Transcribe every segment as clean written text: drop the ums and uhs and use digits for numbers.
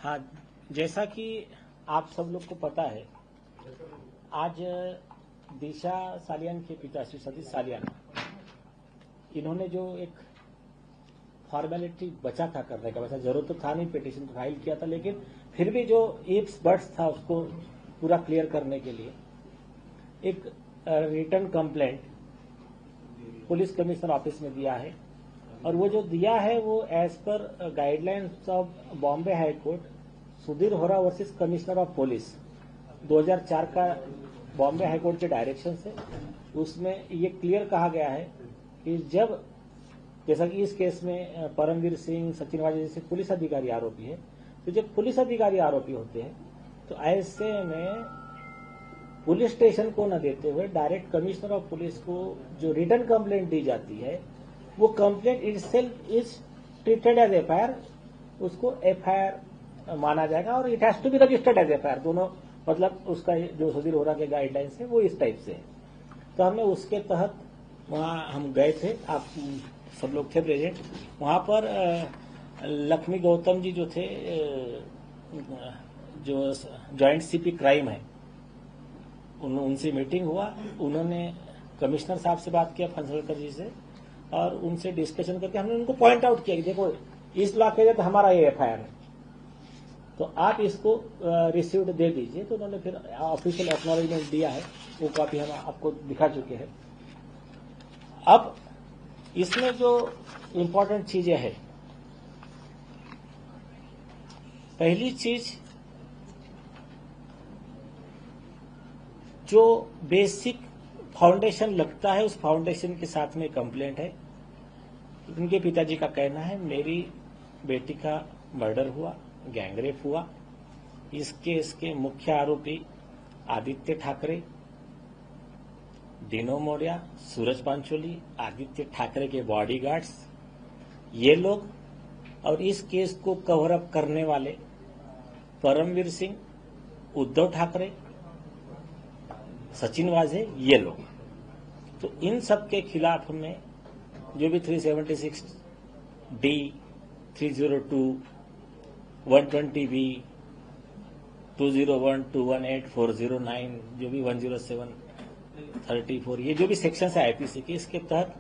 हाँ, जैसा कि आप सब लोग को पता है, आज दिशा सालियान के पिता श्री सतीश सालियान, इन्होंने जो एक फॉर्मेलिटी बचा था करने का, वैसा जरूरत तो था नहीं, पिटीशन फाइल किया था, लेकिन फिर भी जो इफ्स बट्स था उसको पूरा क्लियर करने के लिए एक return complaint police commissioner office में दिया है। और वो जो दिया है वो as per guidelines of Bombay high court Sudhir Hora versus commissioner of police 2004 का बॉम्बे हाई कोर्ट के डायरेक्शन से, उसमें ये क्लियर कहा गया है कि जब, जैसा कि इस केस में परमवीर सिंह, सचिन वाजे जैसे पुलिस अधिकारी आरोपी है, तो जब पुलिस अधिकारी आरोपी होते हैं तो ऐसे में पुलिस स्टेशन को न देते हुए डायरेक्ट कमिश्नर ऑफ पुलिस को जो रिटर्न कंप्लेंट दी जाती है, वो complaint itself is treated as FIR, उसको एफआईआर माना जाएगा और it has to be registered as FIR. दोनों मतलब उसका जो सुधीर होरा के गाइडलाइंस है वो इस टाइप से है। तो हमने उसके तहत वहां हम गए थे, आप सब लोग थे प्रेजेंट। वहां पर लक्ष्मी गौतम जी जो थे, जो ज्वाइंट सीपी क्राइम है, उनसे मीटिंग हुआ। उन्होंने कमिश्नर साहब से बात किया, फंसलकर जी से, और उनसे डिस्कशन करके हमने उनको पॉइंट आउट किया कि देखो इस लॉ के तहत हमारा ये एफआईआर है, तो आप इसको रिसीव्ड दे दीजिए। तो उन्होंने फिर ऑफिशियल एक्नॉलेजमेंट दिया है, वो कॉपी हम आपको दिखा चुके हैं। अब इसमें जो इम्पोर्टेंट चीजें हैं, पहली चीज जो बेसिक फाउंडेशन लगता है, उस फाउंडेशन के साथ में कंप्लेंट है। उनके पिताजी का कहना है मेरी बेटी का मर्डर हुआ, गैंगरेप हुआ। इस केस के मुख्य आरोपी आदित्य ठाकरे, दिनो मौर्य, सूरज पांचोली, आदित्य ठाकरे के बॉडीगार्ड्स, ये लोग, और इस केस को कवर अप करने वाले परमवीर सिंह, उद्धव ठाकरे, सचिन वाजे, ये लोग। तो इन सब के खिलाफ में जो भी 376 डी, 302, 120 बी, 201, 218, 409, जो भी 107, 34, ये जो भी सेक्शन है आईपीसी के, इसके तहत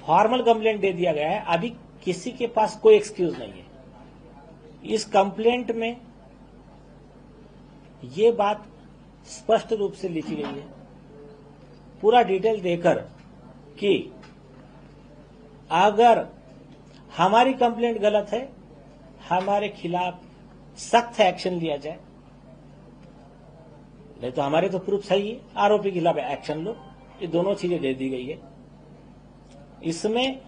फॉर्मल कंप्लेंट दे दिया गया है। अभी किसी के पास कोई एक्सक्यूज नहीं है। इस कंप्लेंट में ये बात स्पष्ट रूप से लिखी गई है, पूरा डिटेल देकर, कि अगर हमारी कंप्लेंट गलत है, हमारे खिलाफ सख्त एक्शन लिया जाए, नहीं तो हमारे तो प्रूफ सही है, आरोपी के खिलाफ एक्शन लो। ये दोनों चीजें दे दी गई है। इसमें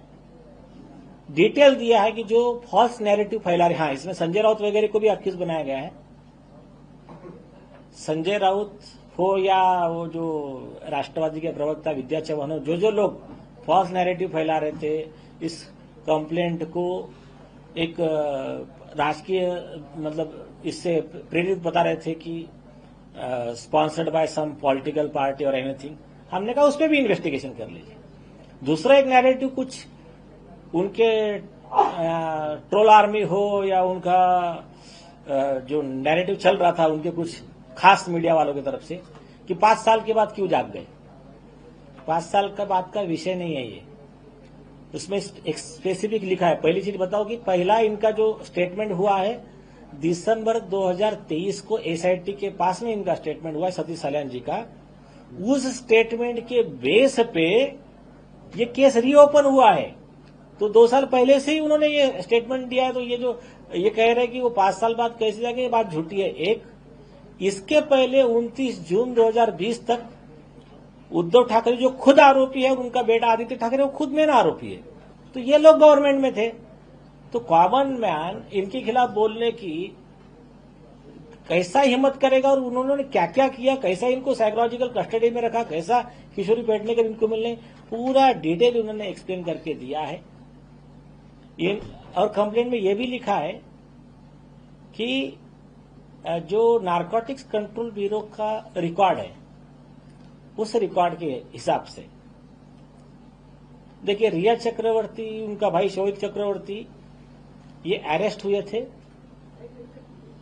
डिटेल दिया है कि जो फॉल्स नैरेटिव फैला रहे, हाँ, इसमें संजय राउत वगैरह को भी अक्यूज बनाया गया है। संजय राउत हो या वो जो राष्ट्रवादी के प्रवक्ता विद्या चौहान हो, जो लोग फॉल्स नैरेटिव फैला रहे थे, इस कंप्लेंट को एक राजकीय मतलब इससे प्रेरित बता रहे थे कि sponsored by some political party और एनीथिंग, हमने कहा उस पर भी इन्वेस्टिगेशन कर लीजिए। दूसरा एक नैरेटिव कुछ उनके ट्रोल आर्मी हो या उनका जो नैरेटिव चल रहा था उनके कुछ खास मीडिया वालों की तरफ से, कि 5 साल के बाद क्यों जाग गए। 5 साल का बाद का विषय नहीं है ये, उसमें एक स्पेसिफिक लिखा है। पहली चीज बताओ कि पहला इनका जो स्टेटमेंट हुआ है दिसंबर 2023 को एसआईटी के पास में इनका स्टेटमेंट हुआ है, सतीश सालियान जी का। उस स्टेटमेंट के बेस पे ये केस रीओपन हुआ है। तो 2 साल पहले से ही उन्होंने ये स्टेटमेंट दिया है। तो ये जो ये कह रहे हैं कि वो 5 साल बाद कैसे जाएंगे, ये बात झूठी है। एक, इसके पहले 29 जून 2020 तक उद्धव ठाकरे जो खुद आरोपी है, उनका बेटा आदित्य ठाकरे वो खुद मेन आरोपी है। तो ये लोग गवर्नमेंट में थे। तो कॉमन मैन इनके खिलाफ बोलने की कैसा हिम्मत करेगा, और उन्होंने क्या क्या किया, कैसा इनको साइकोलॉजिकल कस्टडी में रखा, कैसा किशोरी पेडनेकर इनको मिलने, पूरा डिटेल उन्होंने एक्सप्लेन करके दिया है। और कंप्लेंट में यह भी लिखा है कि जो नारकोटिक्स कंट्रोल ब्यूरो का रिकॉर्ड है, उस रिकॉर्ड के हिसाब से देखिए, रिया चक्रवर्ती, उनका भाई शोभित चक्रवर्ती, ये अरेस्ट हुए थे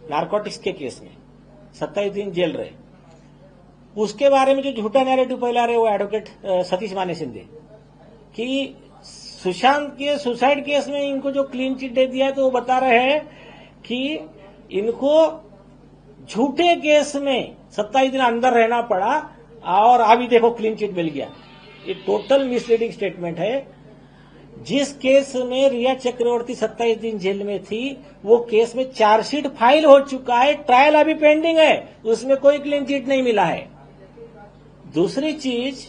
नारकोटिक्स के केस में 27 दिन जेल रहे। उसके बारे में जो झूठा नैरेटिव फैला रहे वो एडवोकेट सतीश माने शिंदे कि सुशांत के सुसाइड केस में इनको जो क्लीन चिट दे दिया है, तो वो बता रहे हैं कि इनको झूठे केस में 27 दिन अंदर रहना पड़ा और अभी देखो क्लीन चिट मिल गया। ये टोटल मिसलीडिंग स्टेटमेंट है। जिस केस में रिया चक्रवर्ती 27 दिन जेल में थी, वो केस में चार्जशीट फाइल हो चुका है, ट्रायल अभी पेंडिंग है, उसमें कोई क्लीन चिट नहीं मिला है। दूसरी चीज,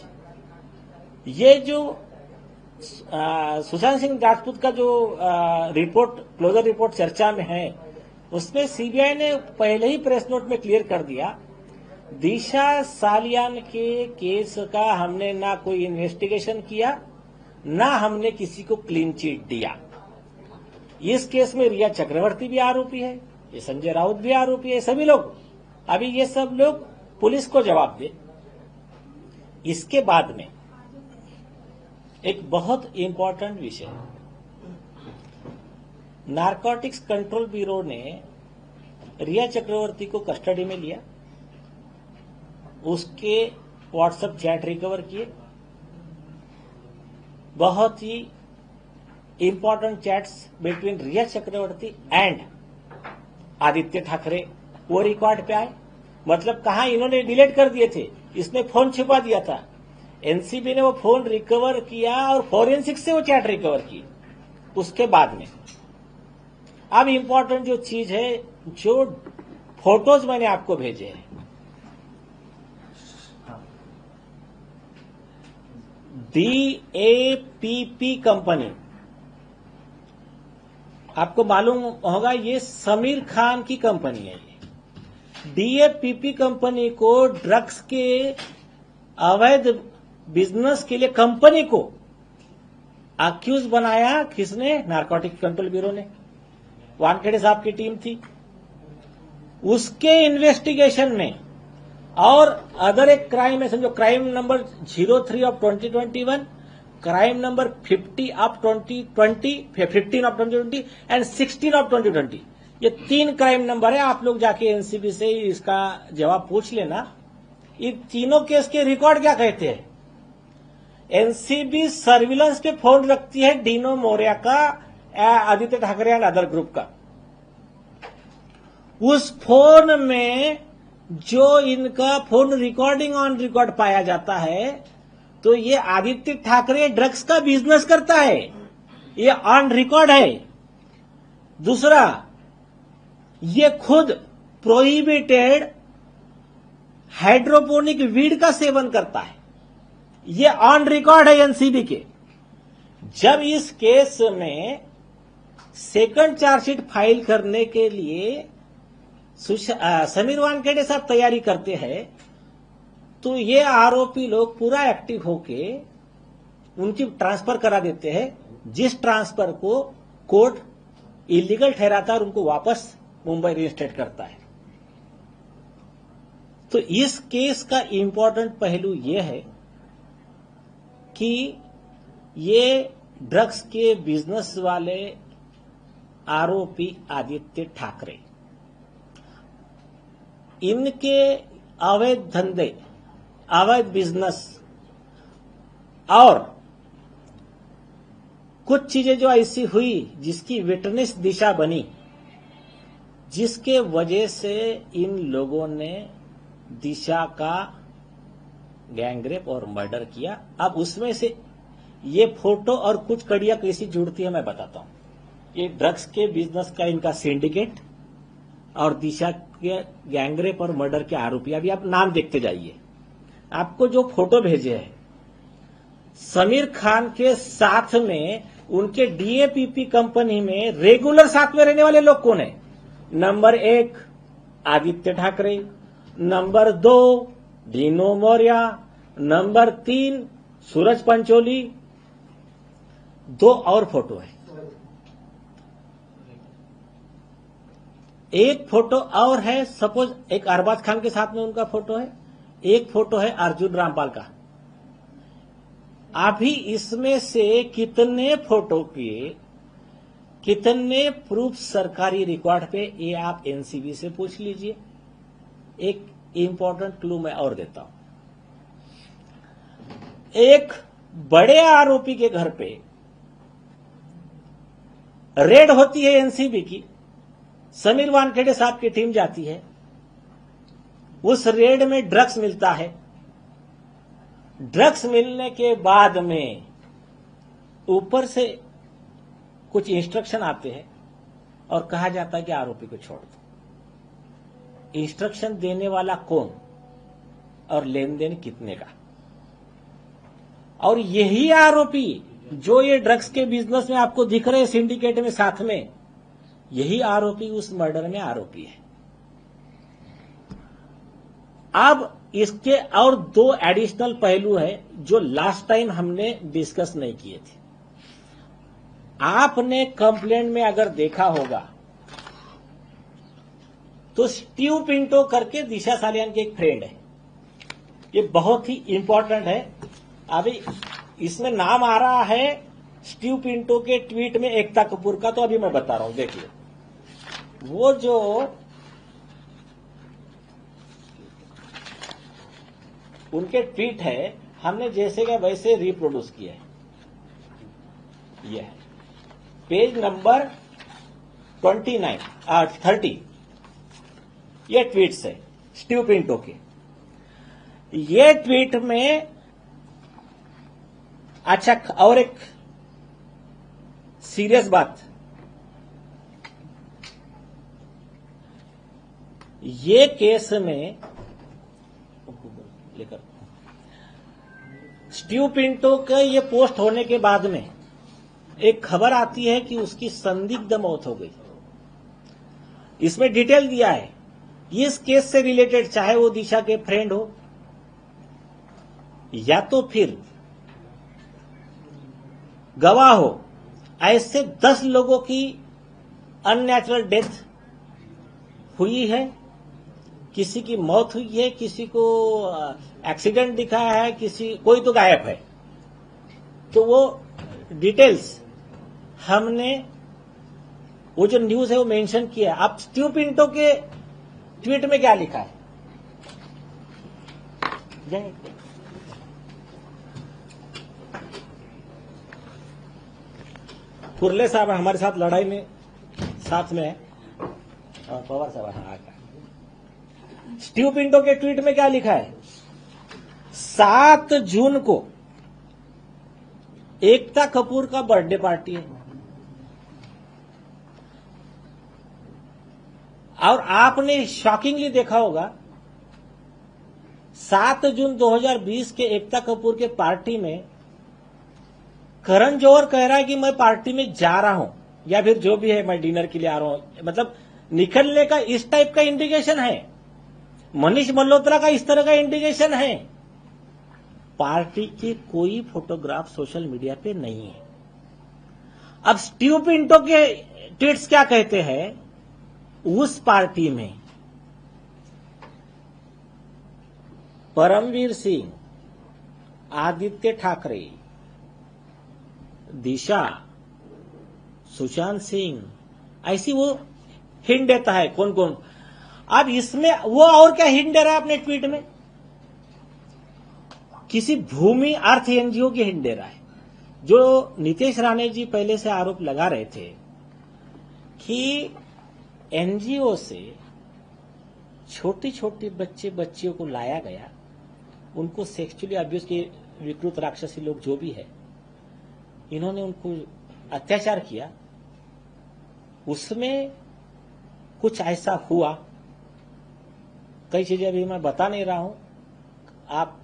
ये जो सुशांत सिंह राजपूत का जो रिपोर्ट, क्लोजर रिपोर्ट चर्चा में है, उसमें सीबीआई ने पहले ही प्रेस नोट में क्लियर कर दिया, दिशा सालियान के केस का हमने ना कोई इन्वेस्टिगेशन किया, ना हमने किसी को क्लीन चिट दिया। इस केस में रिया चक्रवर्ती भी आरोपी है, ये संजय राउत भी आरोपी है, सभी लोग। अभी ये सब लोग पुलिस को जवाब दे। इसके बाद में एक बहुत इंपॉर्टेंट विषय, नारकोटिक्स कंट्रोल ब्यूरो ने रिया चक्रवर्ती को कस्टडी में लिया, उसके व्हाट्सएप चैट रिकवर किए, बहुत ही important chats between Rhea Chakraborty and Aaditya Thackeray वो रिकॉर्ड पे आए। मतलब कहा इन्होंने डिलीट कर दिए थे, इसने फोन छिपा दिया था, एनसीबी ने वो फोन रिकवर किया और फोरेंसिक से वो चैट रिकवर की। उसके बाद में अब इंपॉर्टेंट जो चीज है, जो फोटोज मैंने आपको भेजे हैं, DAPP कंपनी, आपको मालूम होगा ये समीर खान की कंपनी है। DAPP कंपनी को ड्रग्स के अवैध बिजनेस के लिए कंपनी को अक्यूज बनाया किसने? नारकोटिक कंट्रोल ब्यूरो ने। वानखेड़े साहब की टीम थी। उसके इन्वेस्टिगेशन में और अदर एक क्राइम है, समझो crime number 03 of 2021, crime number 50 of 2020, 15 of 2020 and 16 of 2020, ये 3 क्राइम नंबर है। आप लोग जाके एनसीबी से इसका जवाब पूछ लेना। इन तीनों केस के रिकॉर्ड क्या कहते हैं? एनसीबी सर्विलेंस पे फोन रखती है डीनो मौर्या का, Aditya Thackeray and other group का। उस फोन में जो इनका फोन रिकॉर्डिंग ऑन रिकॉर्ड पाया जाता है, तो ये आदित्य ठाकरे ड्रग्स का बिजनेस करता है, ये ऑन रिकॉर्ड है। दूसरा, ये खुद प्रोहिबिटेड हाइड्रोपोनिक वीड का सेवन करता है, ये ऑन रिकॉर्ड है एनसीबी के। जब इस केस में सेकंड चार्जशीट फाइल करने के लिए समीर वानखेड़े साहब तैयारी करते हैं, तो ये आरोपी लोग पूरा एक्टिव होके उनकी ट्रांसफर करा देते हैं, जिस ट्रांसफर को कोर्ट इलीगल ठहराता है और उनको वापस मुंबई रिइंस्टेट करता है। तो इस केस का इंपॉर्टेंट पहलू यह है कि ये ड्रग्स के बिजनेस वाले आरोपी आदित्य ठाकरे, इनके अवैध धंधे, अवैध बिजनेस और कुछ चीजें जो ऐसी हुई जिसकी विटनेस दिशा बनी, जिसके वजह से इन लोगों ने दिशा का गैंगरेप और मर्डर किया। अब उसमें से ये फोटो और कुछ कड़ियां कैसी जुड़ती है मैं बताता हूं। ये ड्रग्स के बिजनेस का इनका सिंडिकेट और दिशा के गैंगरेप और मर्डर के आरोपी। अभी आप नाम देखते जाइए। आपको जो फोटो भेजे हैं, समीर खान के साथ में उनके DAPP कंपनी में रेगुलर साथ में रहने वाले लोग कौन है? Number 1 Aditya Thackeray, number 2 Dino Maurya, number 3 सूरज पंचोली। 2 और फोटो है। एक फोटो और है, सपोज एक अरबाज खान के साथ में उनका फोटो है, एक फोटो है अर्जुन रामपाल का। अभी इसमें से कितने फोटो के कितने प्रूफ सरकारी रिकॉर्ड पे, ये आप एनसीबी से पूछ लीजिए। एक इंपॉर्टेंट क्लू मैं और देता हूं। एक बड़े आरोपी के घर पे रेड होती है एनसीबी की, समीर वानखेड़े साहब की टीम जाती है, उस रेड में ड्रग्स मिलता है। ड्रग्स मिलने के बाद में ऊपर से कुछ इंस्ट्रक्शन आते हैं और कहा जाता है कि आरोपी को छोड़ दो। इंस्ट्रक्शन देने वाला कौन और लेन देन कितने का, और यही आरोपी जो ये ड्रग्स के बिजनेस में आपको दिख रहे सिंडिकेट में साथ में, यही आरोपी उस मर्डर में आरोपी है। अब इसके और दो एडिशनल पहलू है जो लास्ट टाइम हमने डिस्कस नहीं किए थे। आपने कंप्लेंट में अगर देखा होगा तो स्टीव पिंटो करके दिशा सालियान के एक फ्रेंड है, ये बहुत ही इंपॉर्टेंट है। अभी इसमें नाम आ रहा है स्टीव पिंटो के ट्वीट में एकता कपूर का, तो अभी मैं बता रहा हूं, देखिए। वो जो उनके ट्वीट है, हमने जैसे का वैसे रिप्रोड्यूस किया है। ये है पेज नंबर 30, ये ट्वीट्स है स्टीव पिंटो के। ये ट्वीट में अच्छा, और एक सीरियस बात, ये केस में लेकर स्टीव पिंटो का ये पोस्ट होने के बाद में एक खबर आती है कि उसकी संदिग्ध मौत हो गई। इसमें डिटेल दिया है इस केस से रिलेटेड, चाहे वो दिशा के फ्रेंड हो या तो फिर गवाह हो, ऐसे 10 लोगों की अननेचुरल डेथ हुई है, किसी की मौत हुई है, किसी को एक्सीडेंट दिखाया है, कोई तो गायब है। तो वो डिटेल्स हमने, वो जो न्यूज है वो मेंशन किया है। अब स्टीव पिंटो के ट्वीट में क्या लिखा है, कुर्ले साहब हमारे साथ लड़ाई में साथ में है, और पवार साहब स्टीव पिंटो के ट्वीट में क्या लिखा है, 7 जून को एकता कपूर का बर्थडे पार्टी है, और आपने शॉकिंगली देखा होगा 7 जून 2020 के एकता कपूर के पार्टी में करण जौहर कह रहा है कि मैं पार्टी में जा रहा हूं, या फिर जो भी है मैं डिनर के लिए आ रहा हूं, मतलब निकलने का इस टाइप का इंडिकेशन है। मनीष मल्होत्रा का इस तरह का इंडिकेशन है। पार्टी की कोई फोटोग्राफ सोशल मीडिया पे नहीं है। अब स्टीव पिंटो के ट्वीट्स क्या कहते हैं, उस पार्टी में परमवीर सिंह, आदित्य ठाकरे, दिशा, सुशांत सिंह, ऐसी वो हिंट देता है कौन कौन। अब इसमें वो और क्या हिंट दे रहा है अपने ट्वीट में, किसी भूमि अर्थ एनजीओ की हिंट दे रहा है। जो नीतीश राणे जी पहले से आरोप लगा रहे थे कि एनजीओ से छोटी छोटी बच्चियों को लाया गया, उनको सेक्सुअली अब्यूज के विकृत राक्षसी लोग जो भी है, इन्होंने उनको अत्याचार किया, उसमें कुछ ऐसा हुआ। कई चीजें अभी मैं बता नहीं रहा हूं, आप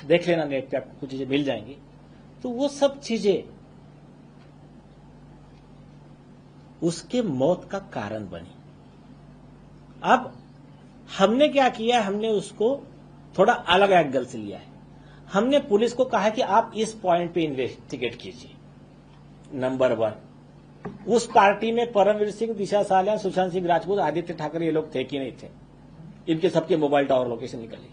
देख लेना नेट पे, आपको कुछ चीजें मिल जाएंगी। तो वो सब चीजें उसके मौत का कारण बनी। अब हमने क्या किया, हमने उसको थोड़ा अलग एंगल से लिया है। हमने पुलिस को कहा कि आप इस पॉइंट पे इन्वेस्टिगेट कीजिए। नंबर 1, उस पार्टी में परमवीर सिंह, दिशा सालियान, सुशांत सिंह राजपूत, आदित्य ठाकरे, ये लोग थे कि नहीं थे, इनके सबके मोबाइल टावर लोकेशन निकालिए।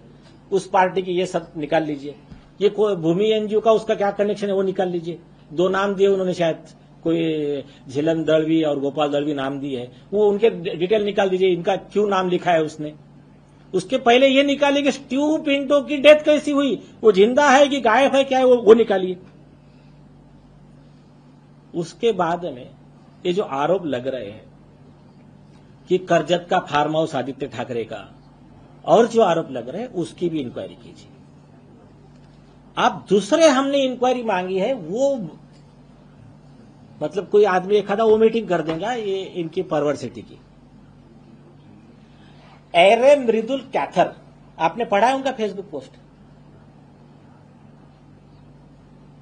उस पार्टी की ये सब निकाल लीजिए। ये कोई भूमि एनजीओ का उसका क्या कनेक्शन है वो निकाल लीजिए। 2 नाम दिए उन्होंने, शायद कोई झिलन दलवी और गोपाल दलवी नाम दिए है, वो उनके डिटेल निकाल दीजिए, इनका क्यों नाम लिखा है उसने। उसके पहले ये निकालिए कि स्टीव पिंटो की डेथ कैसी हुई, वो जिंदा है कि गायब है, क्या है, वो निकालिए। उसके बाद में ये जो आरोप लग रहे हैं कि करजत का फार्म हाउस आदित्य ठाकरे का, और जो आरोप लग रहे हैं उसकी भी इंक्वायरी कीजिए। अब दूसरे हमने इंक्वायरी मांगी है, वो मतलब कोई आदमी एक आधा वोमिटिंग कर देगा, ये इनकी परवर्सिटी की। एरे मृदुल कैथर, आपने पढ़ा है उनका फेसबुक पोस्ट?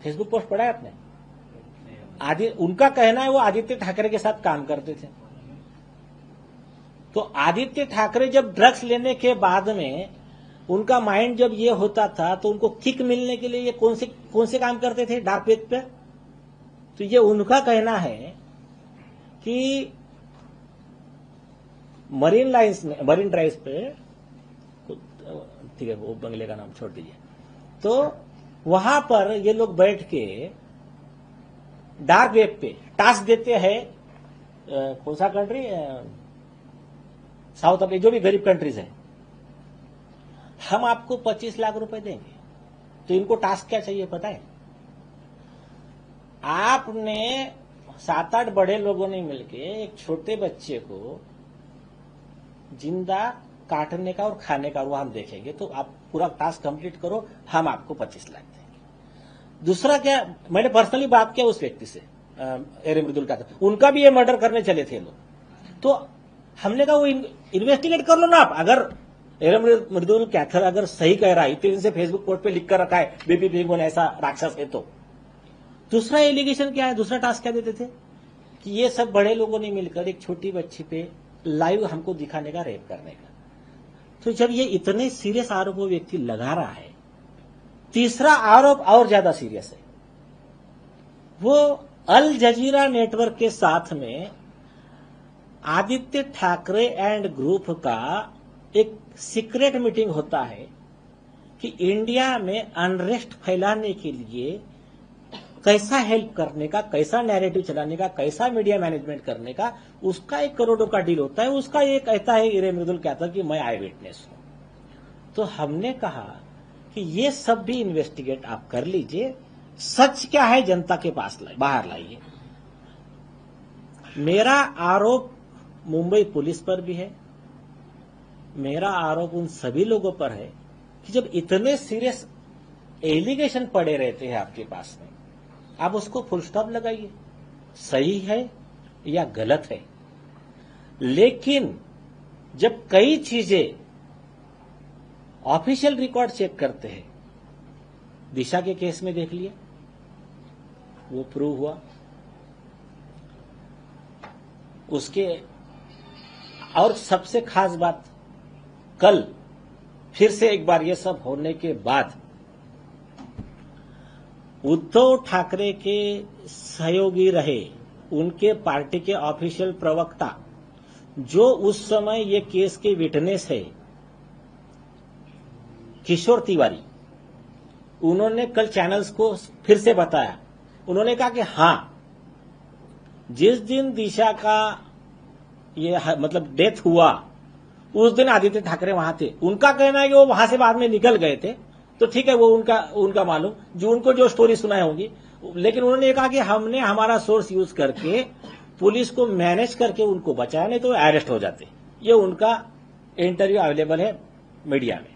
फेसबुक पोस्ट पढ़ा है आपने? उनका कहना है वो आदित्य ठाकरे के साथ काम करते थे। तो आदित्य ठाकरे जब ड्रग्स लेने के बाद में उनका माइंड जब ये होता था तो उनको किक मिलने के लिए ये कौन से काम करते थे डार्क वेब पे? तो ये उनका कहना है कि मरीन लाइन्स में, मरीन ड्राइव पे, ठीक है वो बंगले का नाम छोड़ दीजिए, तो वहां पर ये लोग बैठ के डार्क वेब पे टास्क देते हैं। कौन सा कंट्री, साउथ अफ्रीका, जो भी गरीब कंट्रीज है, हम आपको 25 लाख रुपए देंगे। तो इनको टास्क क्या चाहिए पता है? आपने 7-8 बड़े लोगों ने मिलके एक छोटे बच्चे को जिंदा काटने का और खाने का, वो हम देखेंगे, तो आप पूरा टास्क कंप्लीट करो, हम आपको 25 लाख देंगे। दूसरा क्या, मैंने पर्सनली बात किया उस व्यक्ति से, एरे मृदुल का, उनका भी ये मर्डर करने चले थे लोग। तो हमने कहा वो इन्वेस्टिगेट कर लो ना आप। अगर एरे मृदुल कैथर अगर सही कह रहा है, इतने दिन से फेसबुक पोस्ट पे लिख कर रखा है बीपी पिंगुन ऐसा राक्षस है, तो दूसरा एलिगेशन क्या है, दूसरा टास्क क्या देते थे कि ये सब बड़े लोगों ने मिलकर एक छोटी बच्ची पे लाइव हमको दिखाने का, रेप करने का। तो जब ये इतने सीरियस आरोप वो व्यक्ति लगा रहा है, तीसरा आरोप और ज्यादा सीरियस है। वो अल जजीरा नेटवर्क के साथ में आदित्य ठाकरे एंड ग्रुप का एक सीक्रेट मीटिंग होता है कि इंडिया में अनरेस्ट फैलाने के लिए कैसा हेल्प करने का, कैसा नैरेटिव चलाने का, कैसा मीडिया मैनेजमेंट करने का, उसका 1 करोड़ का डील होता है। उसका ये कहता है एरे मृदुल कहता कि मैं आई विटनेस हूं। तो हमने कहा कि ये सब भी इन्वेस्टिगेट आप कर लीजिए, सच क्या है जनता के पास बाहर लाइए। मेरा आरोप मुंबई पुलिस पर भी है, मेरा आरोप उन सभी लोगों पर है कि जब इतने सीरियस एलिगेशन पड़े रहते हैं आपके पास में, आप उसको फुल स्टॉप लगाइए, सही है या गलत है। लेकिन जब कई चीजें ऑफिशियल रिकॉर्ड चेक करते हैं, दिशा के केस में देख लिए, वो प्रूव हुआ। उसके और सबसे खास बात, कल फिर से एक बार ये सब होने के बाद उद्धव ठाकरे के सहयोगी रहे उनके पार्टी के ऑफिशियल प्रवक्ता, जो उस समय ये केस के विटनेस है, किशोर तिवारी, उन्होंने कल चैनल्स को फिर से बताया। उन्होंने कहा कि हां, जिस दिन दिशा का ये मतलब डेथ हुआ उस दिन आदित्य ठाकरे वहां थे। उनका कहना है कि वो वहां से बाद में निकल गए थे, तो ठीक है, वो उनका मालूम, जो उनको जो स्टोरी सुनाई होंगी। लेकिन उन्होंने कहा कि हमने हमारा सोर्स यूज करके पुलिस को मैनेज करके उनको बचाया, नहीं तो अरेस्ट हो जाते। ये उनका इंटरव्यू अवेलेबल है मीडिया में।